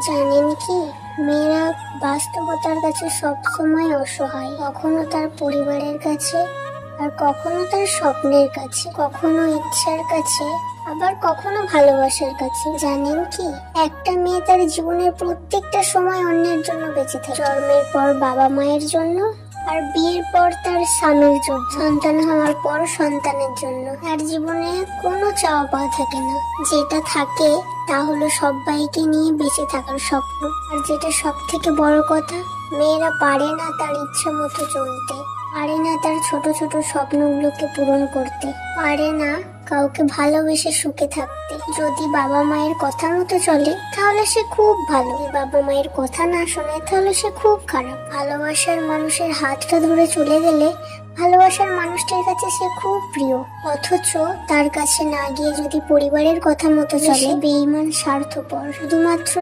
জানেন কি, মেয়েরা বাস্তবতার কাছে সবসময় অসহায়। কখনো তার পরিবারের কাছে, আর কখনো তার স্বপ্নের কাছে, কখনো ইচ্ছার কাছে, আবার কখনো ভালোবাসার কাছে। জানেন কি, একটা মেয়ে তার জীবনের প্রত্যেকটা সময় অন্যের জন্য বেঁচে থাকে। জন্মের পর বাবা মায়ের জন্য, আর বিয়ের পর তার স্বামীর জন্য, সন্তান হওয়ার পর সন্তানের জন্য। তার জীবনে কোনো চাওয়া পাওয়া থাকে না। যেটা থাকে তা হলো সবাইকে নিয়ে বেঁচে থাকার স্বপ্ন। আর যেটা সব থেকে বড় কথা, মেয়েরা পারে না তার ইচ্ছা মতো চলতে, পারে না তার ছোট ছোট স্বপ্নগুলোকে পূরণ করতে, পারে না কাউকে ভালোবেসে সুখে থাকতে। যদি বাবা মায়ের কথা মতো চলে তাহলে সে খুব ভালো, বাবা মায়ের কথা না শোনে তাহলে সে খুব খারাপ। ভালোবাসার মানুষের হাতটা ধরে চলে গেলে ভালোবাসার মানুষটির কাছে সে খুব প্রিয়, অথচ তার কাছে না গিয়ে যদি পরিবারের কথা মতো চলে, বেঈমান, স্বার্থপর। শুধুমাত্র